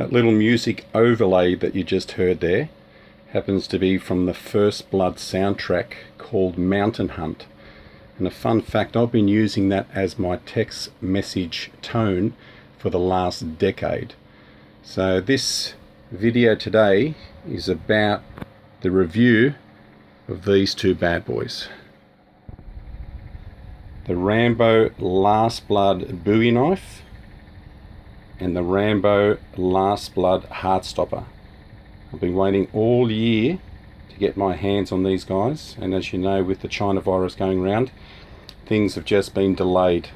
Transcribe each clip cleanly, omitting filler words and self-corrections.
That little music overlay that you just heard there happens to be from the First Blood soundtrack called Mountain Hunt. And a fun fact, I've been using that as my text message tone for the last decade. So this video today is about the review of these two bad boys. The Rambo Last Blood Bowie knife and the Rambo Last Blood Heartstopper. I've been waiting all year to get my hands on these guys, and as you know, with the China virus going around, things have just been delayed.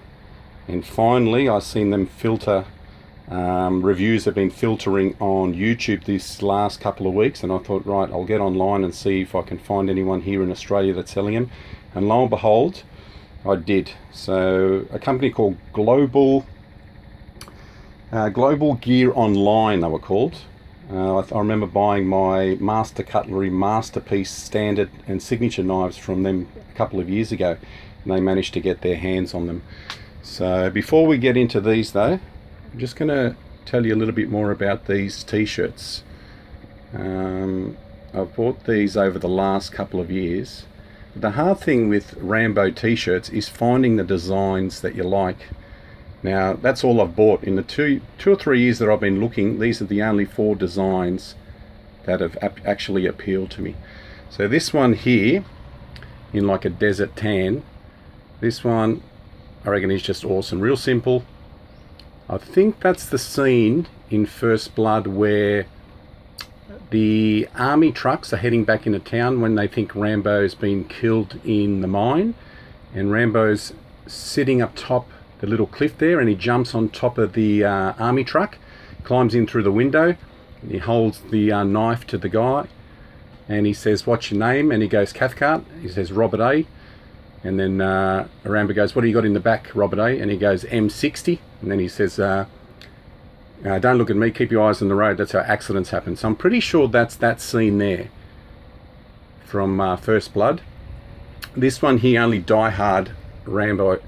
And finally I've seen them filter, reviews have been filtering on YouTube this last couple of weeks, and I thought, right, I'll get online and see if I can find anyone here in Australia that's selling them. And lo and behold, I did. So a company called Global Gear Online, they were called. I remember buying my Master Cutlery Masterpiece standard and signature knives from them a couple of years ago, and they managed to get their hands on them. So before we get into these though, I'm just going to tell you a little bit more about these t-shirts. I've bought these over the last couple of years. The hard thing with Rambo t-shirts is finding the designs that you like. Now that's all I've bought. In the two or three years that I've been looking, these are the only 4 designs that have actually appealed to me. So this one here, in like a desert tan, this one I reckon is just awesome. Real simple. I think that's the scene in First Blood where the army trucks are heading back into town when they think Rambo's been killed in the mine, and Rambo's sitting up top the little cliff there, and he jumps on top of the army truck, climbs in through the window, and he holds the knife to the guy, and he says, "What's your name?" And he goes, "Cathcart." He says, "Robert A." And then Rambo goes, "What do you got in the back, Robert A?" And he goes, "M60. And then he says, "Don't look at me, keep your eyes on the road. That's how accidents happen." So I'm pretty sure that's that scene there from First Blood. This one here, only die-hard Rambo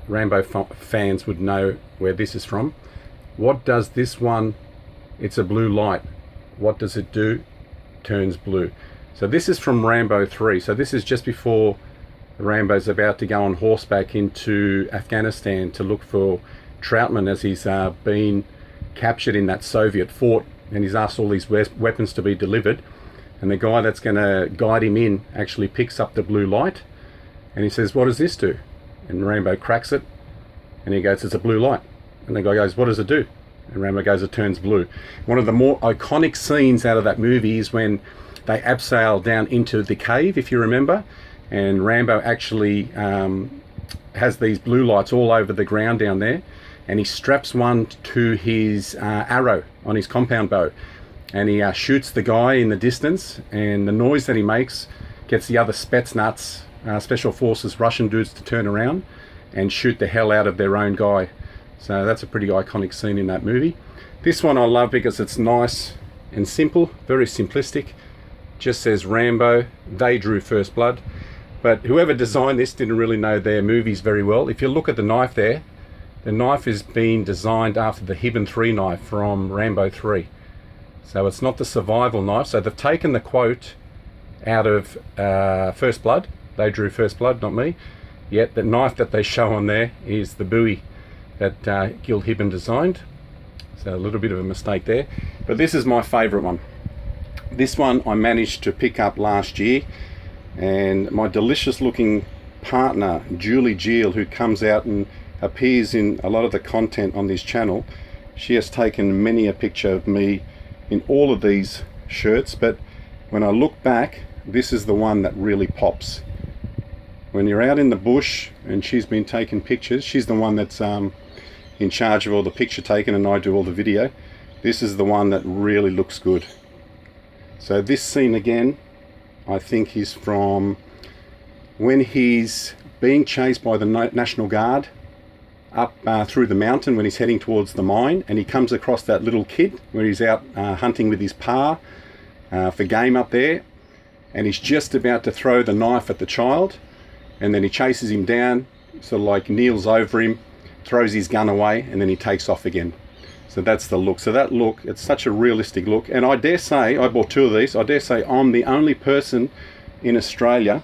fans would know where this is from. What does this one? It's a blue light. What does it do? Turns blue. So this is from Rambo 3. So this is just before Rambo's about to go on horseback into Afghanistan to look for Troutman, as he's been captured in that Soviet fort, and he's asked all these weapons to be delivered, and the guy that's going to guide him in actually picks up the blue light, and he says, "What does this do?" And Rambo cracks it, and he goes, "It's a blue light." And the guy goes, "What does it do?" And Rambo goes, "It turns blue." One of the more iconic scenes out of that movie is when they abseil down into the cave, if you remember, and Rambo actually has these blue lights all over the ground down there, and he straps one to his arrow on his compound bow, and he shoots the guy in the distance, and the noise that he makes gets the other Spetsnaz, Special Forces Russian dudes, to turn around and shoot the hell out of their own guy. So that's a pretty iconic scene in that movie. This one I love because it's nice and simple, very simplistic. Just says Rambo, they drew First Blood. But whoever designed this didn't really know their movies very well. If you look at the knife there, the knife is being designed after the Hibbon 3 knife from Rambo 3. So it's not the survival knife. So they've taken the quote out of First Blood. They drew First Blood, not me. Yet the knife that they show on there is the Bowie that Gil Hibbon designed. So a little bit of a mistake there. But this is my favourite one. This one I managed to pick up last year, and my delicious looking partner, Julie Giel, who comes out and appears in a lot of the content on this channel, she has taken many a picture of me in all of these shirts, but when I look back, this is the one that really pops. When you're out in the bush and she's been taking pictures, she's the one that's in charge of all the picture taking, and I do all the video. This is the one that really looks good. So this scene again, I think is from when he's being chased by the National Guard up through the mountain when he's heading towards the mine, and he comes across that little kid where he's out hunting with his pa for game up there, and he's just about to throw the knife at the child, and then he chases him down, sort of like kneels over him, throws his gun away, and then he takes off again. So that's the look. So that look, it's such a realistic look. And I dare say, I bought 2 of these, I dare say I'm the only person in Australia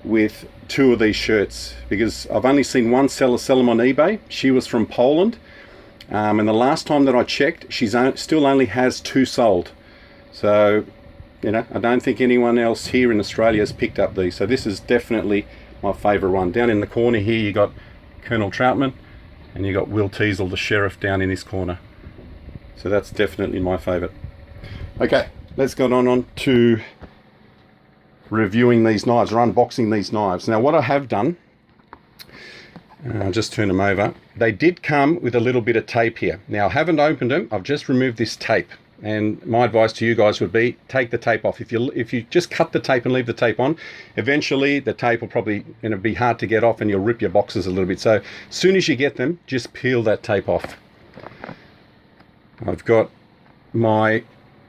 with 2 of these shirts, because I've only seen one seller sell them on eBay. She was from Poland, and the last time that I checked, she's still only has 2 sold. So, you know, I don't think anyone else here in Australia has picked up these. So this is definitely my favourite one. Down in the corner here, you got Colonel Troutman, and you got Will Teasel, the sheriff, down in this corner. So that's definitely my favourite. Okay, let's go on to reviewing these knives, or unboxing these knives. Now what I have done, I'll just turn them over. They did come with a little bit of tape here. Now I haven't opened them, I've just removed this tape. And my advice to you guys would be, take the tape off. If you just cut the tape and leave the tape on, eventually the tape will probably be hard to get off, and you'll rip your boxes a little bit. So as soon as you get them, just peel that tape off. I've got my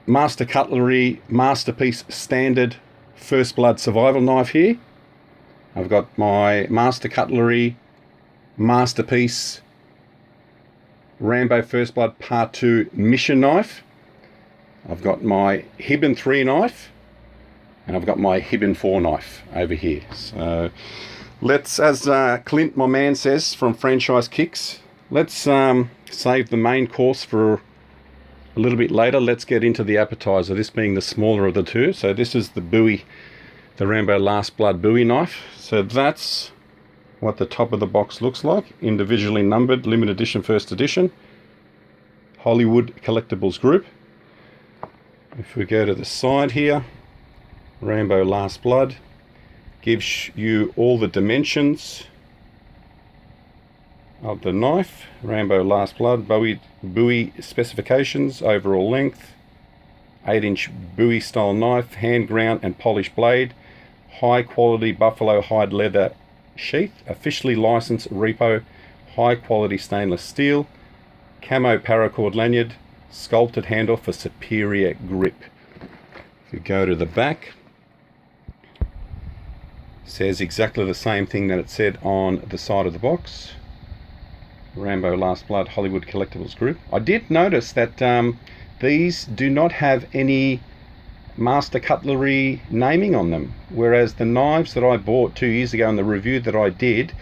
Master Cutlery Masterpiece Standard First Blood Survival Knife here. I've got my Master Cutlery Masterpiece Rambo First Blood Part 2 Mission Knife. I've got my Hibbon 3 knife, and I've got my Hibbon 4 knife over here. So let's, as Clint, my man, says from Franchise Kicks, let's save the main course for a little bit later. Let's get into the appetizer, this being the smaller of the 2. So this is the Bowie, the Rambo Last Blood Bowie knife. So that's what the top of the box looks like, individually numbered, limited edition, first edition, Hollywood Collectibles Group. If we go to the side here, Rambo Last Blood gives you all the dimensions of the knife. Rambo Last Blood, Bowie specifications, overall length, 8-inch Bowie style knife, hand ground and polished blade, high quality buffalo hide leather sheath, officially licensed repo, high quality stainless steel, camo paracord lanyard, sculpted handle for superior grip. If you go to the back, says exactly the same thing that it said on the side of the box. Rambo Last Blood Hollywood Collectibles Group. I did notice that these do not have any Master Cutlery naming on them, whereas the knives that I bought 2 years ago in the review that I did,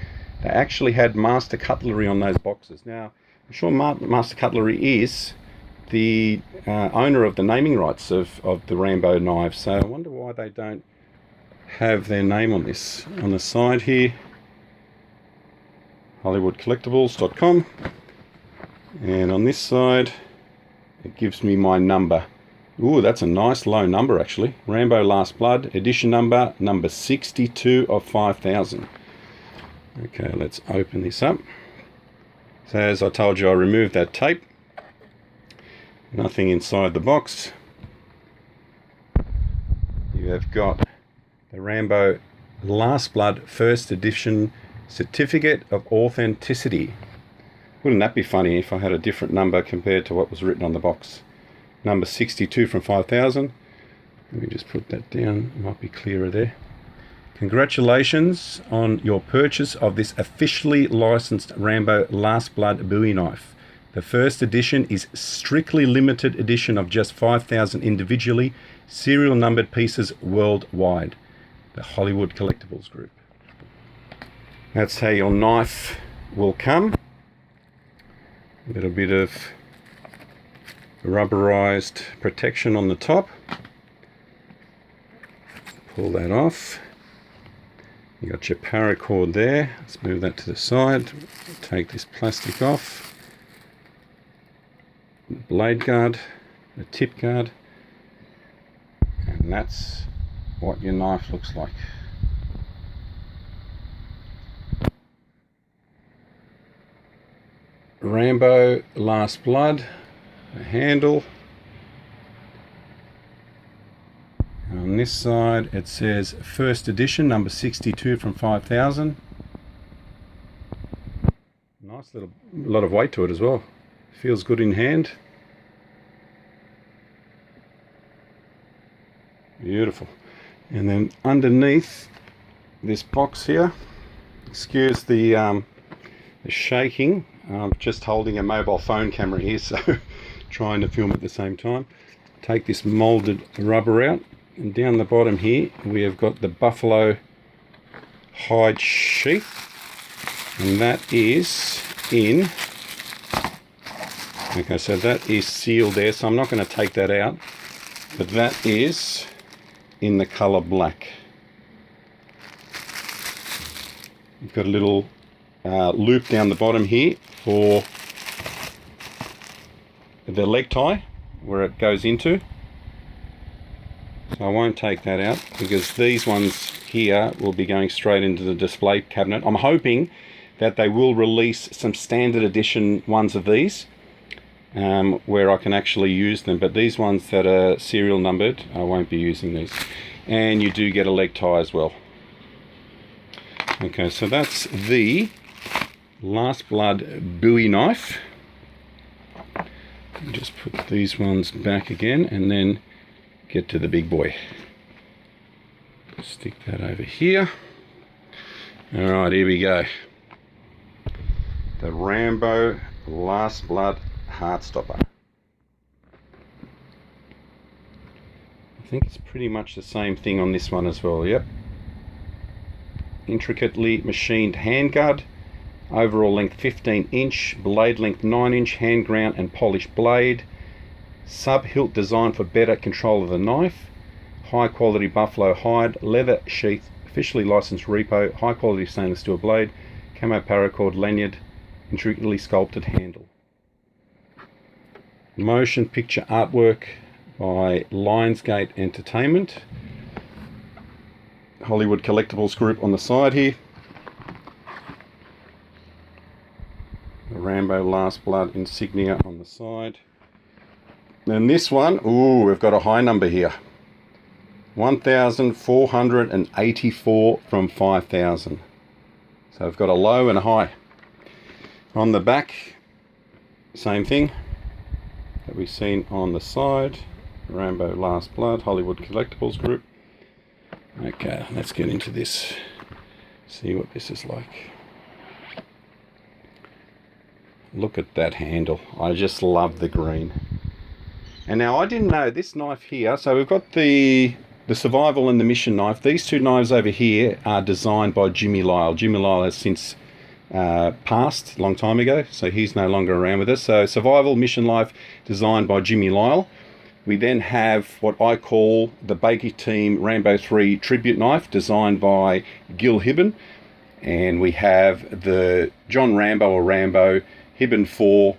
they actually had Master Cutlery on those boxes. Now I'm sure Master Cutlery is the owner of the naming rights of the Rambo knives, so I wonder why they don't have their name on this. On the side here, HollywoodCollectibles.com, and on this side it gives me my number. Ooh, that's a nice low number actually. Rambo Last Blood, edition number 62 of 5,000. Okay, let's open this up. So as I told you, I removed that tape. Nothing inside the box. You have got the Rambo Last Blood First Edition Certificate of Authenticity. Wouldn't that be funny if I had a different number compared to what was written on the box? Number 62 from 5,000. Let me just put that down, it might be clearer there. Congratulations on your purchase of this officially licensed Rambo Last Blood Bowie knife. The first edition is strictly limited edition of just 5,000 individually, serial numbered pieces worldwide. The Hollywood Collectibles Group. That's how your knife will come. A little bit of rubberized protection on the top. Pull that off. You got your paracord there. Let's move that to the side. Take this plastic off. The blade guard, the tip guard, and that's what your knife looks like. Rambo Last Blood, the handle. On this side it says first edition, number 62 from 5,000. Nice little lot of weight to it as well. Feels good in hand. Beautiful. And then underneath this box here, excuse the shaking. I'm just holding a mobile phone camera here, so trying to film at the same time. Take this molded rubber out, and down the bottom here we have got the buffalo hide sheath, and that is in, okay, so that is sealed there, so I'm not going to take that out, but that is in the colour black. You've got a little loop down the bottom here for the leg tie where it goes into. So I won't take that out because these ones here will be going straight into the display cabinet. I'm hoping that they will release some standard edition ones of these where I can actually use them, but these ones that are serial numbered, I won't be using these. And you do get a leg tie as well. Okay, so that's the Last Blood Bowie knife. Just put these ones back again and then get to the big boy. Stick that over here. Alright, here we go. The Rambo Last Blood Heartstopper. I think it's pretty much the same thing on this one as well, yep. Intricately machined handguard, overall length 15 inch, blade length 9 inch, hand ground and polished blade, sub hilt designed for better control of the knife, high quality buffalo hide, leather sheath, officially licensed repo, high quality stainless steel blade, camo paracord lanyard, intricately sculpted handle. Motion picture artwork by Lionsgate Entertainment. Hollywood Collectibles Group on the side here. The Rambo Last Blood insignia on the side. And this one, ooh, we've got a high number here. 1,484 from 5,000. So we've got a low and a high. On the back, same thing that we've seen on the side. Rambo Last Blood, Hollywood Collectibles Group. Okay, let's get into this, see what this is like. Look at that handle. I just love the green. And now I didn't know this knife here, so we've got the Survival and the Mission knife. These two knives over here are designed by Jimmy Lyle. Jimmy Lyle has since passed a long time ago, so he's no longer around with us. So Survival Mission knife designed by Jimmy Lyle. We then have what I call the Baker Team Rambo 3 tribute knife designed by Gil Hibben. And we have the John Rambo or Rambo Hibben 4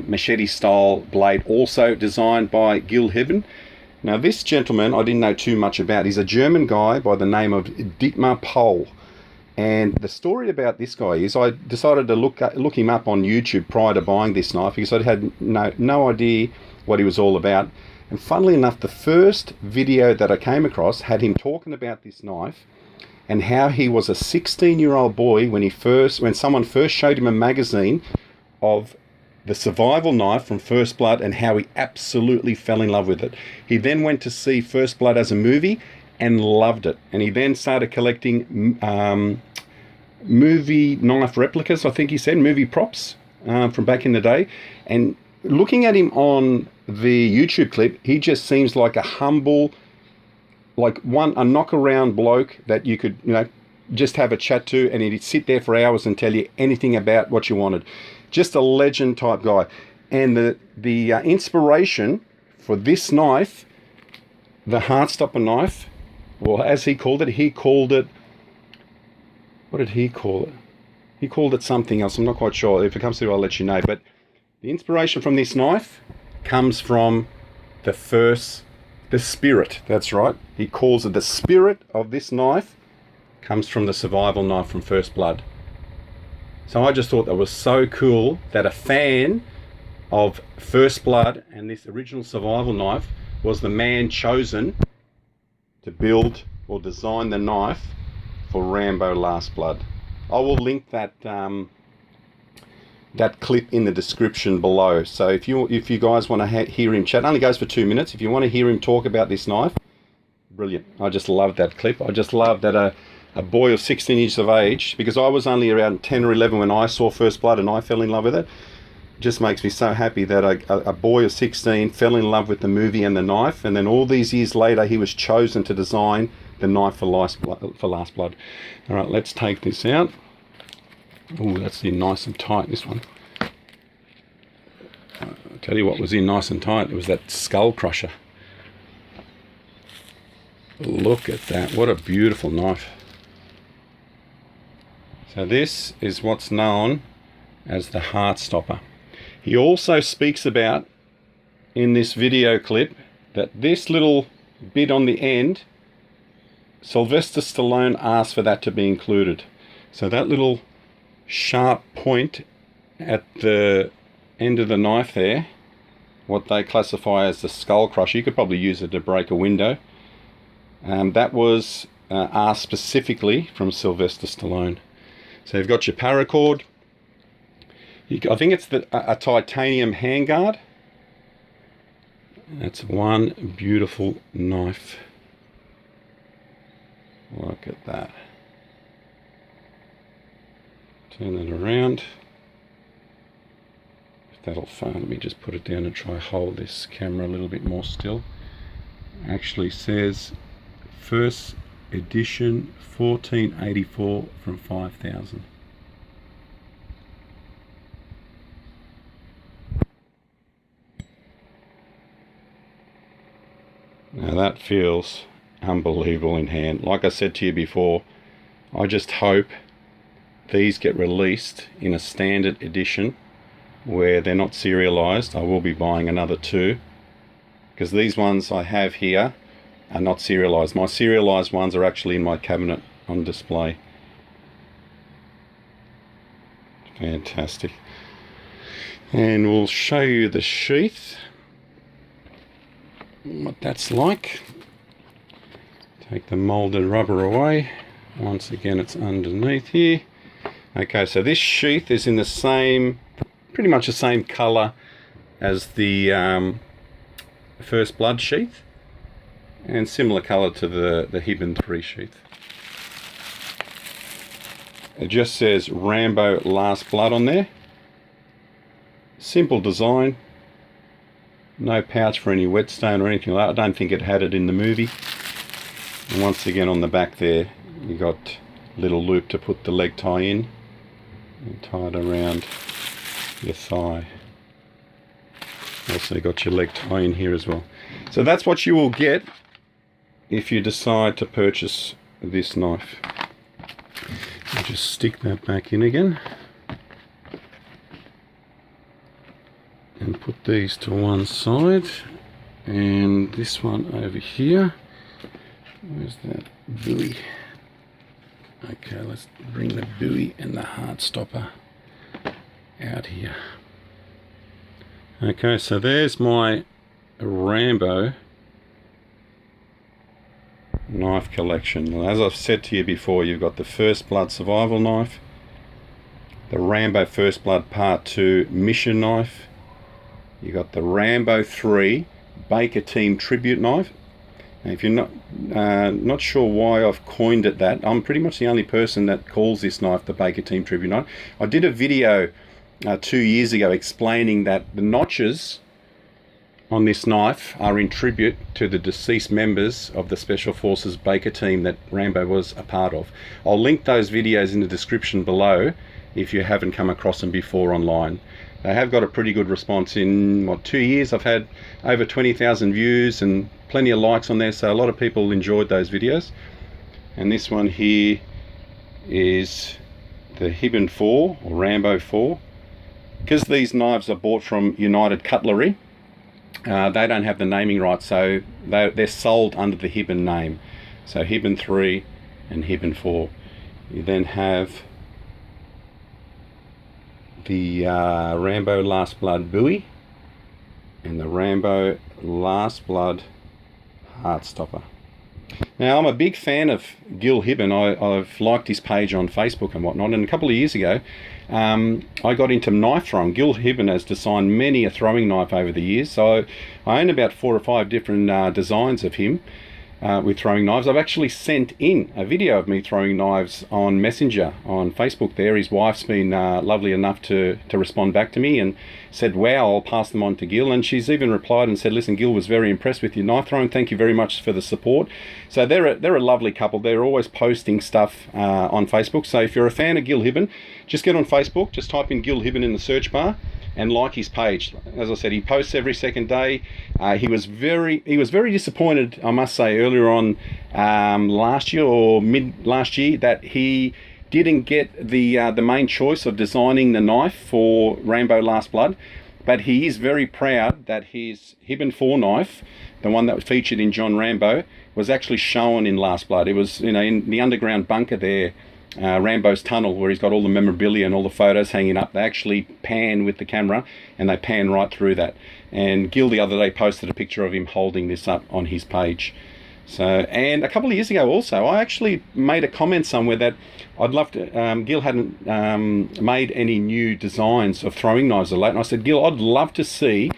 machete style blade also designed by Gil Hibben. Now this gentleman I didn't know too much about. He's a German guy by the name of Dietmar Pohl. And the story about this guy is I decided to look him up on YouTube prior to buying this knife because I had no idea what he was all about. And funnily enough, the first video that I came across had him talking about this knife and how he was a 16-year-old boy when someone first showed him a magazine of the Survival knife from First Blood and how he absolutely fell in love with it. He then went to see First Blood as a movie and loved it. And he then started collecting movie knife replicas, I think he said, movie props from back in the day. And looking at him on the YouTube clip, he just seems like a humble, like a knock-around bloke that you could, just have a chat to, and he'd sit there for hours and tell you anything about what you wanted. Just a legend type guy. And the inspiration for this knife, the Heartstopper knife, well, as he called it, what did he call it? He called it something else. I'm not quite sure. If it comes through, I'll let you know. But the inspiration from this knife comes from the spirit. That's right. He calls it the spirit of this knife comes from the Survival knife from First Blood. So I just thought that was so cool that a fan of First Blood and this original Survival knife was the man chosen to build or design the knife for Rambo Last Blood. I will link that that clip in the description below. So if you guys want to hear him chat, it only goes for 2 minutes. If you want to hear him talk about this knife, brilliant. I just love that clip. I just love that a a boy of 16 years of age, because I was only around 10 or 11 when I saw First Blood and I fell in love with it. Just makes me so happy that a boy of 16 fell in love with the movie and the knife, and then all these years later he was chosen to design the knife for Last Blood. All right, let's take this out. Oh, that's in nice and tight, this one. I'll tell you what was in nice and tight. It was that skull crusher. Look at that. What a beautiful knife. So this is what's known as the heart stopper. He also speaks about in this video clip that this little bit on the end, Sylvester Stallone asked for that to be included. So that little sharp point at the end of the knife there, what they classify as the skull crusher, you could probably use it to break a window. That was asked specifically from Sylvester Stallone. So you've got your paracord. I think it's a titanium handguard. That's one beautiful knife. Look at that. Turn that around. If that'll phone, let me just put it down and try hold this camera a little bit more still. Actually says first edition 1484 from 5000. Now that feels unbelievable in hand. Like I said to you before, I just hope these get released in a standard edition where they're not serialized. I will be buying another 2, because these ones I have here are not serialized. My serialized ones are actually in my cabinet on display. Fantastic. And we'll show you the sheath, what that's like. Take the molded rubber away. Once again, it's underneath here. Okay, so this sheath is in the same, pretty much the same color as the First Blood sheath, and similar color to the Hibbon 3 sheath. It just says Rambo Last Blood on there. Simple design. No pouch for any whetstone or anything like that. I don't think it had it in the movie. And once again on the back there, you got a little loop to put the leg tie in and tie it around your thigh. Also got your leg tie in here as well. So that's what you will get if you decide to purchase this knife. I'll just stick that back in again and put these to one side, and this one over here. Where's that buoy? Okay, let's bring the buoy and the heart stopper out here. Okay, so there's my Rambo knife collection. Well, as I've said to you before, you've got the First Blood survival knife, the Rambo First Blood Part 2 mission knife, you got the Rambo 3 Baker Team tribute knife. And if you're not sure why I've coined it that, I'm pretty much the only person that calls this knife the Baker Team tribute knife. I did a video 2 years ago explaining that the notches on this knife are in tribute to the deceased members of the Special Forces Baker Team that Rambo was a part of. I'll link those videos in the description below if you haven't come across them before online. They have got a pretty good response. In 2 years I've had over 20,000 views and plenty of likes on there, so a lot of people enjoyed those videos. And this one here is the Hibbon 4 or Rambo 4. Because these knives are bought from United Cutlery, they don't have the naming rights, so they're sold under the Hibbon name. So Hibbon 3 and Hibbon 4. You then have the Rambo Last Blood buoy and the Rambo Last Blood heart stopper. Now, I'm a big fan of Gil Hibbon. I've liked his page on Facebook and whatnot, and a couple of years ago I got into knife throwing. Gil Hibbon has designed many a throwing knife over the years, so I own about 4 or 5 different designs of him, with throwing knives. I've actually sent in a video of me throwing knives on Messenger on Facebook there. His wife's been lovely enough to respond back to me and said, wow, I'll pass them on to Gil. And she's even replied and said, listen, Gil was very impressed with your knife throwing. Thank you very much for the support. So they're a lovely couple. They're always posting stuff on Facebook. So if you're a fan of Gil Hibben, just get on Facebook, just type in Gil Hibben in the search bar and like his page. As I said, he posts every second day. He was very disappointed, I must say, earlier on last year or mid last year that he didn't get the main choice of designing the knife for Rambo Last Blood. But he is very proud that his Hibben 4 knife, the one that was featured in John Rambo, was actually shown in Last Blood. It was, in the underground bunker there, Rambo's tunnel, where he's got all the memorabilia and all the photos hanging up. They actually pan with the camera and they pan right through that. And Gil the other day posted a picture of him holding this up on his page. So, and a couple of years ago also, I actually made a comment somewhere that I'd love to, Gil hadn't made any new designs of throwing knives of late, and I said, Gil, I'd love to see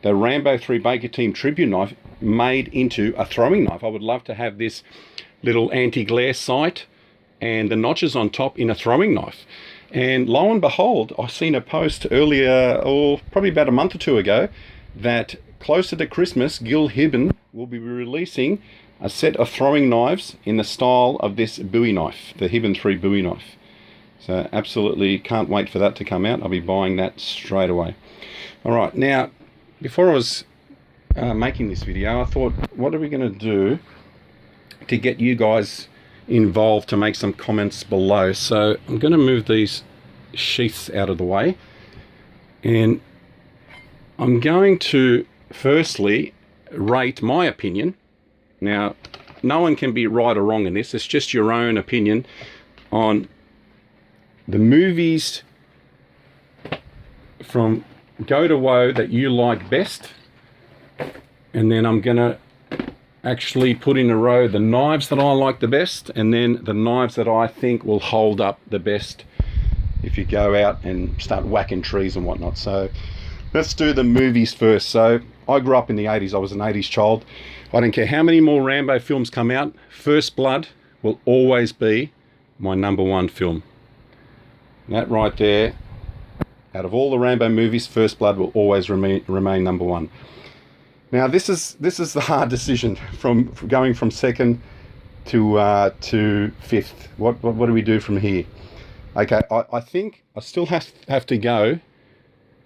the Rambo 3 Baker Team tribute knife made into a throwing knife. I would love to have this little anti-glare sight and the notches on top in a throwing knife. And lo and behold, I seen a post earlier, or probably about a month or two ago, that closer to Christmas, Gil Hibben will be releasing a set of throwing knives in the style of this Bowie knife, the Hibben 3 Bowie knife. So absolutely can't wait for that to come out. I'll be buying that straight away. All right, now, before I was making this video, I thought, what are we going to do to get you guys involved to make some comments below? So I'm going to move these sheaths out of the way, and I'm going to firstly rate my opinion. Now, no one can be right or wrong in this. It's just your own opinion on the movies from go to woe that you like best. And then I'm going to actually put in a row the knives that I like the best, and then the knives that I think will hold up the best if you go out and start whacking trees and whatnot. So let's do the movies first. So I grew up in the 80s. I was an 80s child. I don't care how many more Rambo films come out, First Blood will always be my #1 film. That right there, out of all the Rambo movies, First Blood will always remain #1. Now this is the hard decision from going from second to fifth. What do we do from here? Okay, I think I still have to go.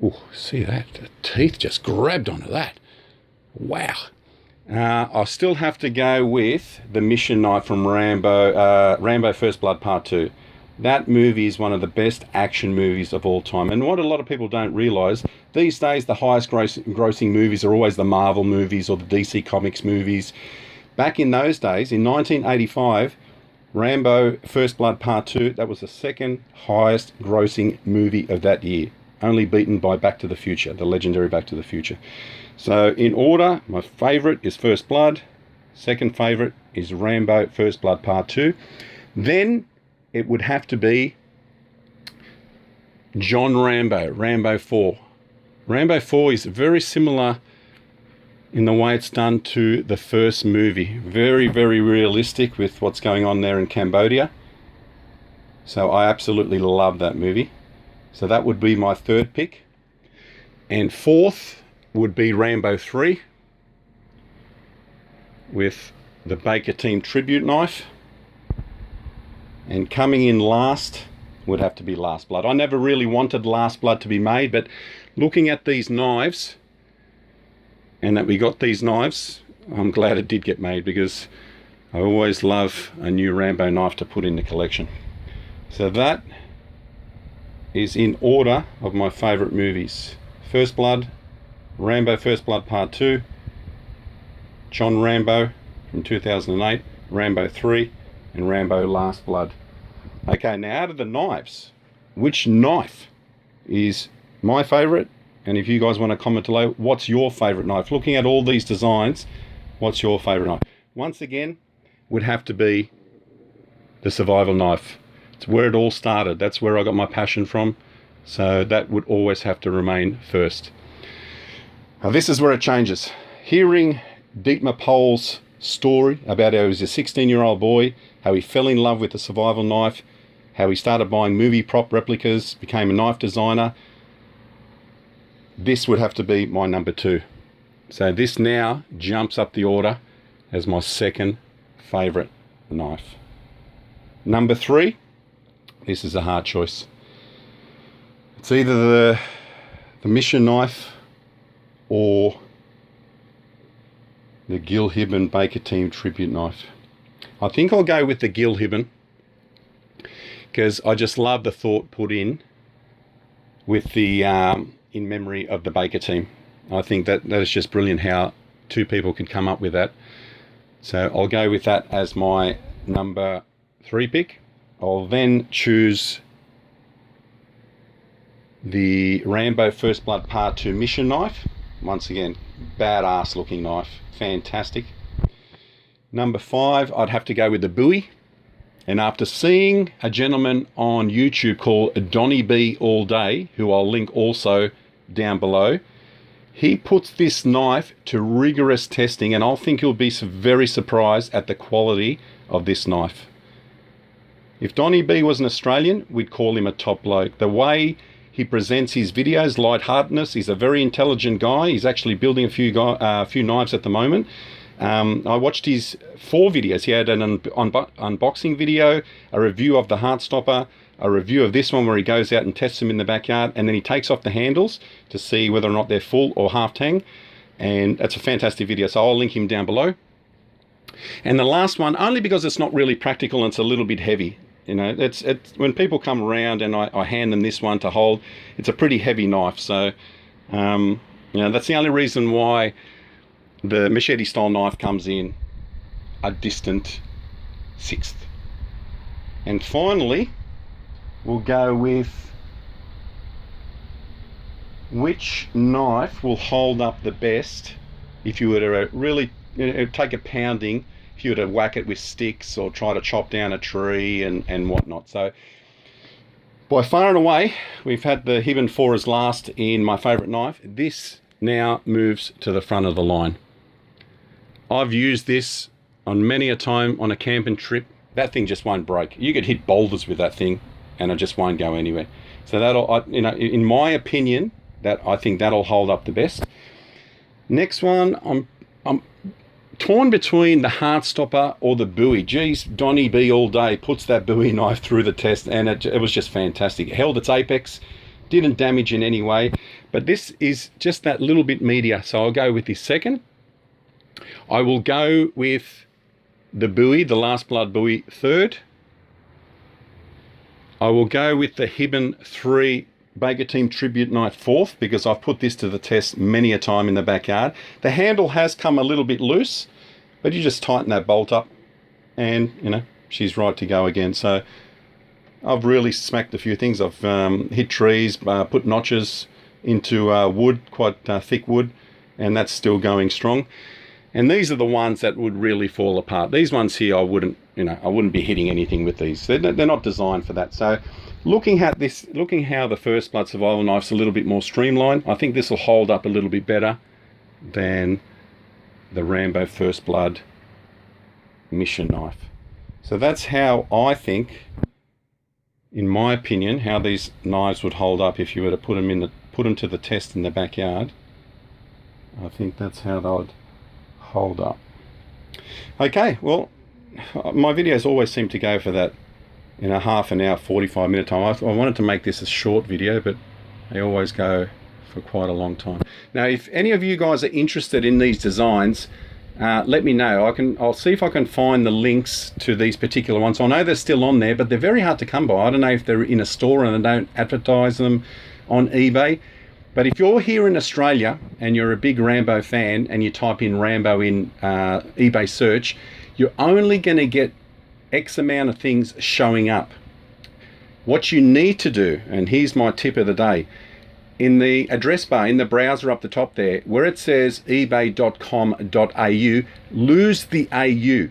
Oh, see that? The teeth just grabbed onto that. Wow. I still have to go with the mission knife from Rambo First Blood Part 2. That movie is one of the best action movies of all time. And what a lot of people don't realise, these days the highest grossing movies are always the Marvel movies or the DC Comics movies. Back in those days, in 1985, Rambo First Blood Part 2, that was the second highest grossing movie of that year. Only beaten by Back to the Future, the legendary Back to the Future. So in order, my favourite is First Blood. Second favourite is Rambo First Blood Part 2. Then it would have to be John Rambo, Rambo 4. Rambo 4 is very similar in the way it's done to the first movie. Very, very realistic with what's going on there in Cambodia. So I absolutely love that movie. So that would be my third pick. And fourth would be Rambo 3 with the Baker Team tribute knife. And coming in last would have to be Last Blood. I never really wanted Last Blood to be made, but looking at these knives and that we got these knives, I'm glad it did get made, because I always love a new Rambo knife to put in the collection. So that is in order of my favourite movies. First Blood, Rambo First Blood Part 2, John Rambo from 2008, Rambo 3, and Rambo Last Blood. Okay, now out of the knives, which knife is my favourite? And if you guys want to comment below, what's your favourite knife? Looking at all these designs, what's your favourite knife? Once again, would have to be the survival knife. It's where it all started. That's where I got my passion from. So that would always have to remain first. Now this is where it changes. Hearing Dietmar Pohl's story about how he was a 16-year-old boy, how he fell in love with the survival knife, how he started buying movie prop replicas, became a knife designer, this would have to be my number 2. So this now jumps up the order as my second favourite knife. Number 3, this is a hard choice. It's either the Mission knife or the Gil Hibben Baker Team tribute knife. I think I'll go with the Gil Hibben because I just love the thought put in with the in memory of the Baker Team. I think that is just brilliant how 2 people can come up with that. So I'll go with that as my number 3 pick. I'll then choose the Rambo First Blood Part 2 Mission knife. Once again, badass looking knife, fantastic. Number 5, I'd have to go with the Bowie. And after seeing a gentleman on YouTube called Donnie B All Day, who I'll link also down below, he puts this knife to rigorous testing, and I think you'll be very surprised at the quality of this knife. If Donnie B was an Australian, we'd call him a top bloke. The way he presents his videos, lightheartedness, he's a very intelligent guy. He's actually building a few knives at the moment. I watched his 4 videos. He had an unboxing video, a review of the Heartstopper, a review of this one where he goes out and tests them in the backyard, and then he takes off the handles to see whether or not they're full or half tang. And that's a fantastic video, so I'll link him down below. And the last one, only because it's not really practical and it's a little bit heavy. You know, it's when people come around and I hand them this one to hold, it's a pretty heavy knife. So, you know, that's the only reason why the machete style knife comes in a distant 6th. And finally, we'll go with which knife will hold up the best if you were to really, you know, take a pounding, if you were to whack it with sticks or try to chop down a tree and whatnot. So by far and away, we've had the Hibben 4 as last in my favourite knife. This now moves to the front of the line. I've used this on many a time on a camping trip. That thing just won't break. You could hit boulders with that thing and it just won't go anywhere. So that'll, you know, in my opinion, I think that'll hold up the best. Next one, I'm torn between the Heartstopper or the Bowie. Geez, Donnie B All Day puts that Bowie knife through the test, and it was just fantastic. It held its apex, didn't damage in any way, but this is just that little bit meatier, so I'll go with this second. I will go with the Bowie, the Last Blood Bowie, third. I will go with the Hibben 3 Baker Team Tribute Knife fourth, because I've put this to the test many a time in the backyard. The handle has come a little bit loose, but you just tighten that bolt up and, you know, she's right to go again. So I've really smacked a few things. I've hit trees, put notches into wood, quite thick wood, and that's still going strong. And these are the ones that would really fall apart. These ones here, I wouldn't be hitting anything with these. They're not designed for that. So looking how the First Blood Survival Knife's a little bit more streamlined, I think this will hold up a little bit better than the Rambo First Blood Mission knife. So that's how I think, in my opinion, how these knives would hold up if you were to put them to the test in the backyard. I think that's how they would hold up. Okay, well, my videos always seem to go for that, you know, half an hour, 45-minute time. I wanted to make this a short video, but they always go for quite a long time. Now, if any of you guys are interested in these designs, let me know. I'll see if I can find the links to these particular ones. I know they're still on there, but they're very hard to come by. I don't know if they're in a store and they don't advertise them on eBay. But if you're here in Australia and you're a big Rambo fan and you type in Rambo in eBay search, you're only going to get X amount of things showing up. What you need to do, and here's my tip of the day, in the address bar, in the browser up the top there, where it says ebay.com.au, lose the AU.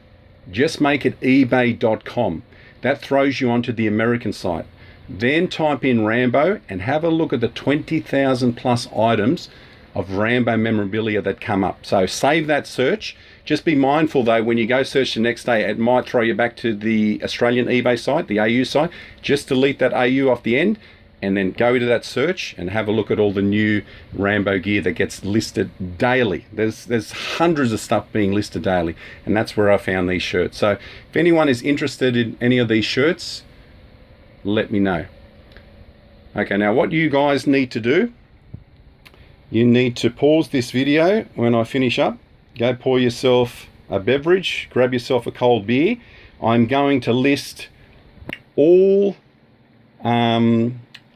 Just make it ebay.com. That throws you onto the American site. Then type in Rambo and have a look at the 20,000 plus items of Rambo memorabilia that come up. So save that search, Just be mindful though, when you go search the next day, it might throw you back to the Australian eBay site, the AU site. Just delete that AU off the end and then go to that search and have a look at all the new Rambo gear that gets listed daily. There's hundreds of stuff being listed daily, and that's where I found these shirts. So if anyone is interested in any of these shirts, let me know. Okay, now what you guys need to do, you need to pause this video when I finish up. Go pour yourself a beverage, grab yourself a cold beer. I'm going to list all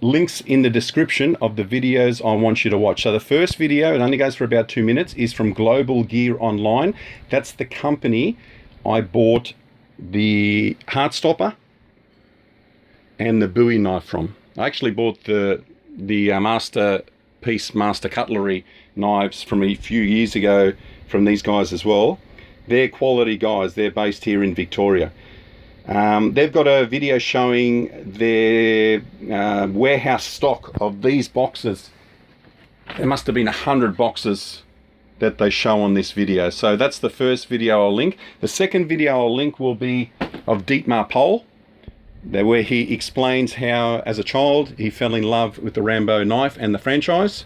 links in the description of the videos I want you to watch. So the first video, it only goes for about 2 minutes, is from Global Gear Online. That's the company I bought the Heartstopper and the Bowie knife from. I actually bought the Masterpiece Master Cutlery knives from a few years ago from these guys as well. They're quality guys. They're based here in Victoria. They've got a video showing their warehouse stock of these boxes. There must have been 100 boxes that they show on this video. So that's the first video I'll link. The second video I'll link will be of Dietmar Pohl, where he explains how, as a child, he fell in love with the Rambo knife and the franchise.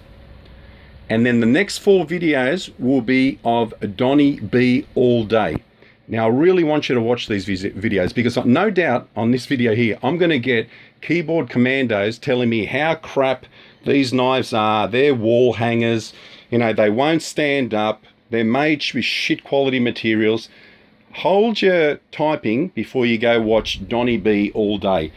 And then the next 4 videos will be of Donnie B all day. Now, I really want you to watch these videos, because no doubt on this video here, I'm going to get keyboard commandos telling me how crap these knives are. They're wall hangers. You know, they won't stand up. They're made with shit quality materials. Hold your typing before you go watch Donnie B all day.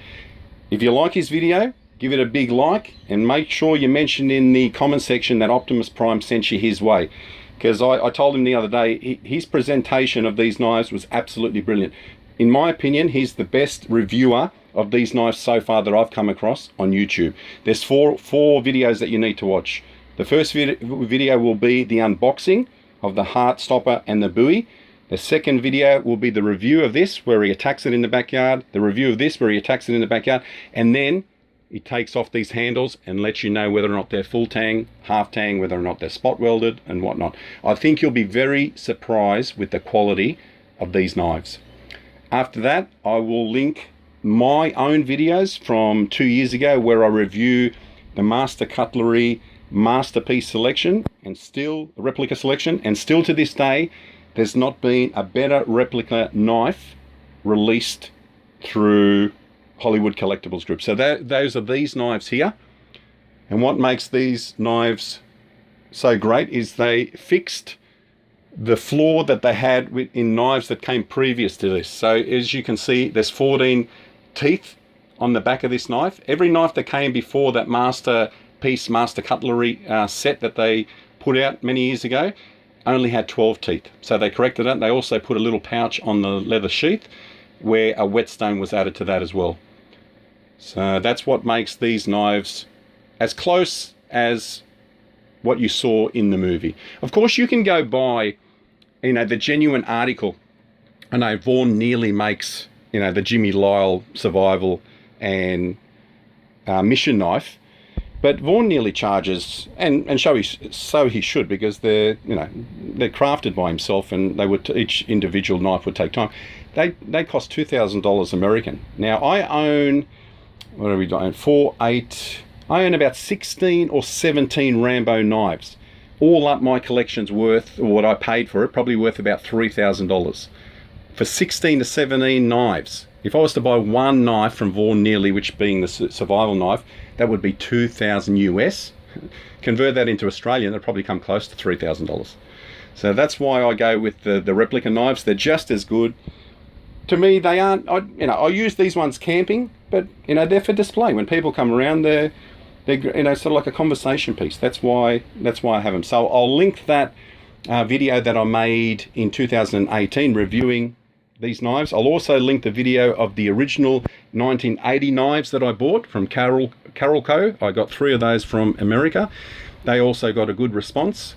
If you like his video, give it a big like, and make sure you mention in the comment section that Optimus Prime sent you his way. Because I told him the other day, his presentation of these knives was absolutely brilliant. In my opinion, he's the best reviewer of these knives so far that I've come across on YouTube. There's four videos that you need to watch. The first video will be the unboxing of the Heartstopper and the Bowie. The second video will be the review of this, where he attacks it in the backyard. The review of this, where he attacks it in the backyard. And then he takes off these handles and lets you know whether or not they're full tang, half tang, whether or not they're spot welded and whatnot. I think you'll be very surprised with the quality of these knives. After that, I will link my own videos from 2 years ago, where I review the Master Cutlery Masterpiece selection and still replica selection, and still to this day there's not been a better replica knife released through Hollywood Collectibles Group. So those are these knives here. And what makes these knives so great is they fixed the flaw that they had in knives that came previous to this. So as you can see, there's 14 teeth on the back of this knife. Every knife that came before that Masterpiece Master Cutlery set that they put out many years ago only had 12 teeth. So they corrected it. They also put a little pouch on the leather sheath where a whetstone was added to that as well. So that's what makes these knives as close as what you saw in the movie. Of course, you can go buy, the genuine article. I know Vaughan Neely makes, the Jimmy Lyle Survival and Mission knife, but Vaughan Neely charges, and so he should, because they're crafted by himself, and each individual knife would take time. They cost $2,000 American. Now I own, what are we doing? 4, 8. I own about 16 or 17 Rambo knives. All up, my collection's worth, or what I paid for it, probably worth about $3,000 for 16 to 17 knives. If I was to buy one knife from Vaughan Neely, which being the survival knife, that would be $2,000 US. Convert that into Australian, it'd probably come close to $3,000. So that's why I go with the replica knives. They're just as good. To me, they aren't. I use these ones camping, but they're for display. When people come around, they're sort of like a conversation piece. That's why I have them. So I'll link that video that I made in 2018 reviewing these knives. I'll also link the video of the original 1980 knives that I bought from Carol Co. I got 3 of those from America. They also got a good response.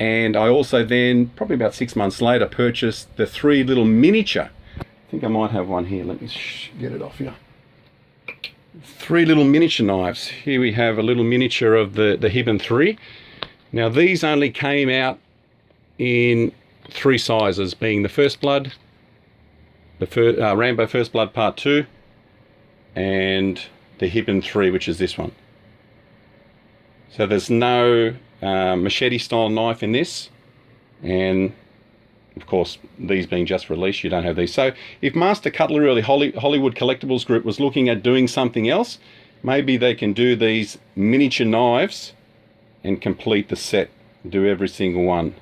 And I also then, probably about 6 months later, purchased the 3 little miniature. I think I might have one here. Let me get it off here. 3 little miniature knives. Here we have a little miniature of the Hibbon 3. Now these only came out in three sizes, being the First Blood, the Rambo First Blood Part 2, and the Hibbon 3, which is this one. So there's no machete style knife in this, and of course these being just released, you don't have these. So if Master Cutlery or the Hollywood Collectibles Group was looking at doing something else, maybe they can do these miniature knives and complete the set, do every single one.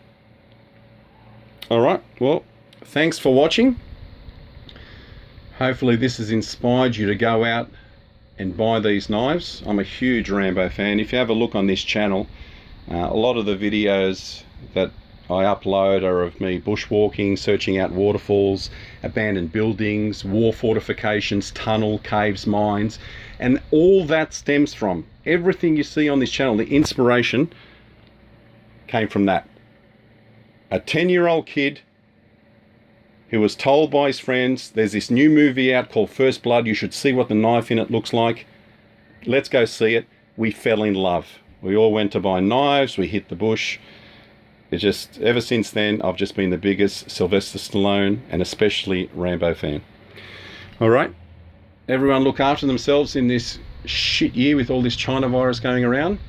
Alright, well, thanks for watching. Hopefully this has inspired you to go out and buy these knives. I'm a huge Rambo fan. If you have a look on this channel, a lot of the videos that I upload are of me bushwalking, searching out waterfalls, abandoned buildings, war fortifications, tunnel, caves, mines, and all that stems from, everything you see on this channel, the inspiration came from that. A 10-year-old kid who was told by his friends, there's this new movie out called First Blood, you should see what the knife in it looks like. Let's go see it. We fell in love. We all went to buy knives, we hit the bush. It's just, ever since then, I've just been the biggest Sylvester Stallone and especially Rambo fan. Alright, everyone look after themselves in this shit year with all this China virus going around.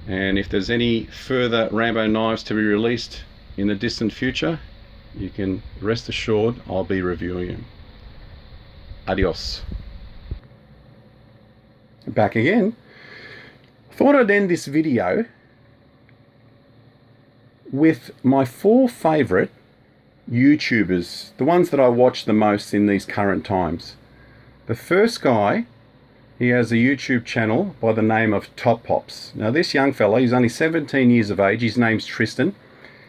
And if there's any further Rambo knives to be released in the distant future, you can rest assured I'll be reviewing them. Adios. Back again. Thought I'd end this video with my 4 favourite YouTubers, the ones that I watch the most in these current times. The first guy, he has a YouTube channel by the name of Top Pops. Now this young fella, he's only 17 years of age, his name's Tristan.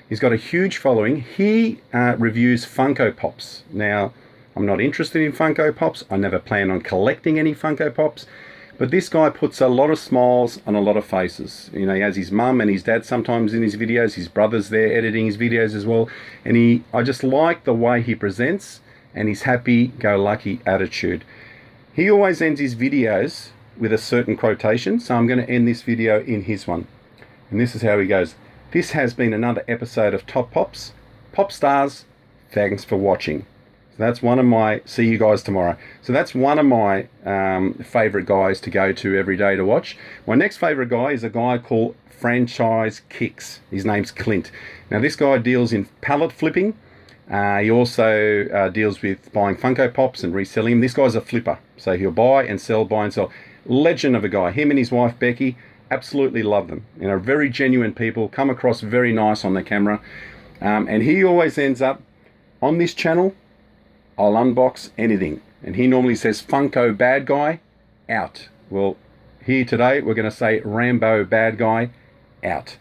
He's got a huge following. He reviews Funko Pops. Now, I'm not interested in Funko Pops. I never plan on collecting any Funko Pops. But this guy puts a lot of smiles on a lot of faces. You know, he has his mum and his dad sometimes in his videos. His brother's there editing his videos as well. And I just like the way he presents and his happy-go-lucky attitude. He always ends his videos with a certain quotation. So I'm going to end this video in his one. And this is how he goes. This has been another episode of Top Pops. Pop stars, thanks for watching. So that's one of my, see you guys tomorrow. So that's one of my favourite guys to go to every day to watch. My next favourite guy is a guy called Franchise Kicks. His name's Clint. Now this guy deals in pallet flipping. He also deals with buying Funko Pops and reselling them. This guy's a flipper. So he'll buy and sell, buy and sell. Legend of a guy. Him and his wife Becky, absolutely love them. You know, very genuine people, come across very nice on the camera. And he always ends up on this channel, I'll unbox anything. And he normally says Funko bad guy, out. Well, here today we're going to say Rambo bad guy, out.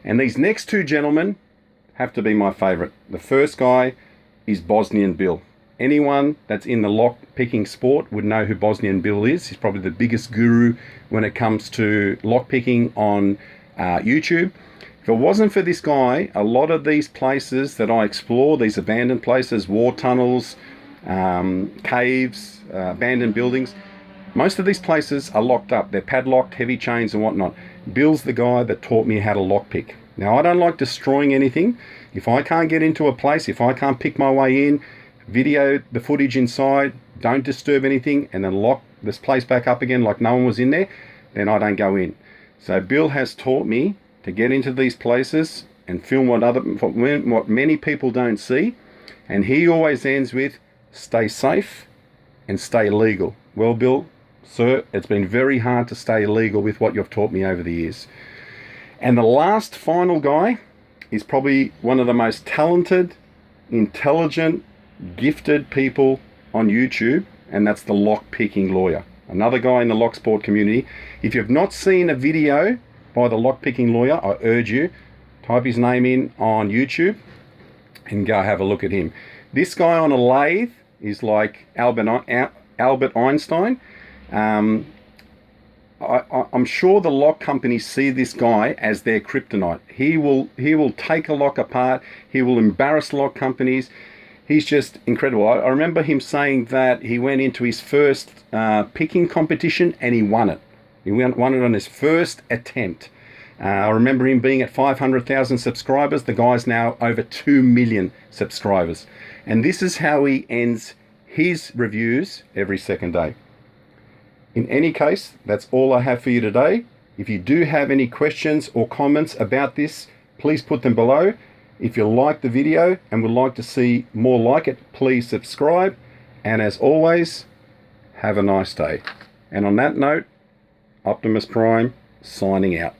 And these next two gentlemen have to be my favorite. The first guy is Bosnian Bill. Anyone that's in the lock picking sport would know who Bosnian Bill is. He's probably the biggest guru when it comes to lock picking on YouTube. If it wasn't for this guy, a lot of these places that I explore, these abandoned places, war tunnels, caves, abandoned buildings, most of these places are locked up. They're padlocked, heavy chains and whatnot. Bill's the guy that taught me how to lockpick. Now, I don't like destroying anything. If I can't get into a place, if I can't pick my way in, video the footage inside, don't disturb anything, and then lock this place back up again like no one was in there, then I don't go in. So Bill has taught me to get into these places and film what many people don't see, and he always ends with, stay safe and stay legal. Well, Bill, sir, it's been very hard to stay legal with what you've taught me over the years. And the last final guy is probably one of the most talented, intelligent, gifted people on YouTube, and that's the lock picking lawyer. Another guy in the lock sport community. If you've not seen a video by the lock picking lawyer, I urge you, type his name in on YouTube and go have a look at him. This guy on a lathe is like Albert Einstein. I'm sure the lock companies see this guy as their kryptonite. He will take a lock apart. He will embarrass lock companies. He's just incredible. I remember him saying that he went into his first picking competition and he won it. He won it on his first attempt. I remember him being at 500,000 subscribers. The guy's now over 2 million subscribers. And this is how he ends his reviews every second day. In any case, that's all I have for you today. If you do have any questions or comments about this, please put them below. If you like the video and would like to see more like it, please subscribe. And as always, have a nice day. And on that note, Optimus Prime signing out.